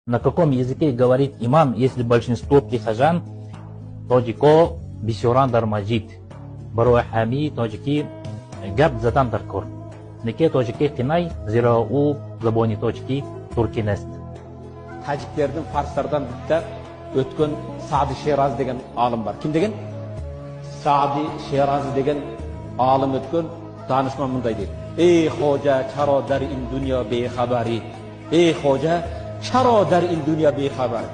На каком языке говорит имам, если большинство прихожан тоджико бисёрандар маҷид барои ҳамаи тоҷикӣ гап задан дар кор. Неке тоҷикӣ қинай, зиро у забони тоҷикӣ турки нест. Тәжіктердің фарстардан бітті өткен Саади Ширази деген алым бар. Кім деген? Саади Ширази деген алым өткен danışman мындай дейді. Ey hoca, çaro dar in dünya bexabari. Ey hoca, çaro dar in dünya bexabari.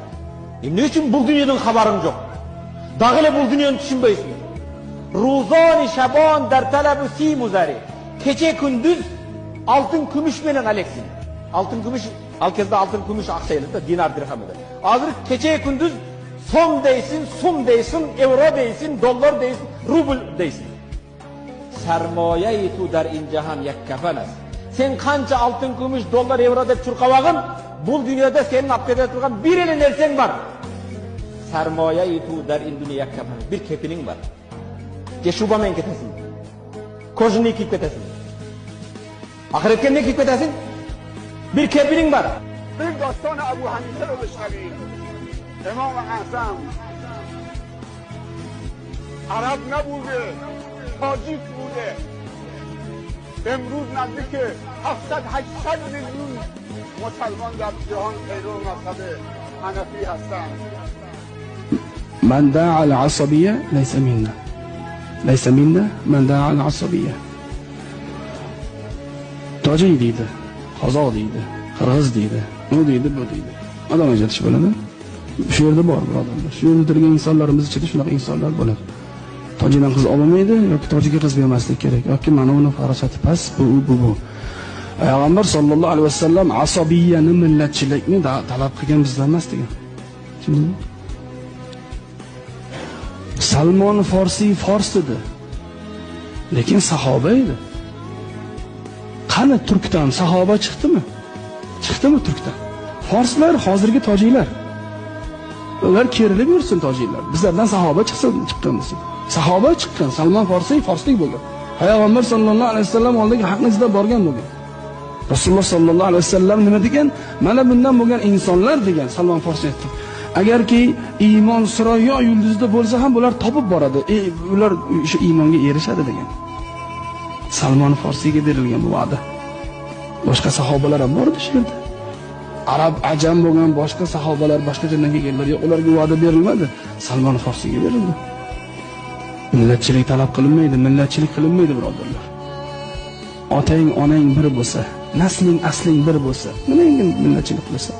Ne için bu dünyanın haberim yok? Dağıyla bu dünyanın düşünmeysin. Ruzani şaban der talebu si muzari. Keçe gündüz altın gümüş menen aleksin. Altın gümüş, alkezde altın gümüş aksayılıp da dinar dirham eder. Azır keçe gündüz som deysin, sum deysin, euro deysin, dolar deysin, rubl deysin. Sermaye-i tu der in cihan yak kefenes. Sen kanca altın gümüş, dolar, euro deyip çurkavağın, bu dünyada senin apkede durgan bir elin ersen var. Sermaye-i tu der in dünya yak kefenes. Bir kefinin var. Keşubamen ketesin. Kojunu kip ketesin. Ahiretken ne kip ketesin? Bir kefinin var. Bir داستان ابو حنیفه رو بشنوید. امام اعظم عرب نبوده، تاجیک بوده. امروز نزدیک 700-800 میلیون مسلمان در جهان پیرو مذهب حنفی هستند. من دعا العصبية ليس منا. ليس منا من دعا العصبية. Tojiy deydi, qozoq deydi, qirg'iz deydi, u deydi, bu deydi. Odam ajratish bo'ladi. Shu yerda bor birodarlar. Shu yerda turgan insonlarimiz ichida shunaqa insonlar bo'ladi. Tojikdan qiz olmaydi yoki tojikga qiz bermaslik kerak yoki mana uni farosati past, bu. Payg'ambar sollallohu alayhi vasallam asabiyani, millatchilikni talab qilgan bizdan emas degan. Tushundingmi? Salmon Farsiy fors dedi. Lekin sahoba edi. Qani Turkdan sahoba chiqdimi? Chiqdimi Turkdan? Forslar hozirgi tojiklar. Ular kerilib yursin tojiklar. Bizlardan sahoba chiqqan desin. Sahoba chiqqan, Salmon Farsiy forslik bo'lgan. Payg'ambar sollallohu alayhi vasallam oldagi haqni izlab borgan bo'lgan. Rasululloh sollallohu alayhi vasallam nima degan? Mana bundan bo'lgan insonlar degan Salmon Farsiy aytdi. Agarki iymon Surayyo yulduzida bo'lsa ham bular topib boradi. Ular shu iymonga erishadi degan. Salmon Farsiyga berilgan bu va'da. Boshqa sahobalar ham bor edi shu yerda. Arab, ajam bo'lgan boshqa sahobalar boshqa joydan kelganlar, ularga va'da berilmadi. Salmon Farsiyga berildi. Millatchilik talab qilinmaydi, millatchilik qilinmaydi birodarlar. Otang, onang bir bo'lsa, nasling, asling bir bo'lsa, nima endi millatchilik qilasan?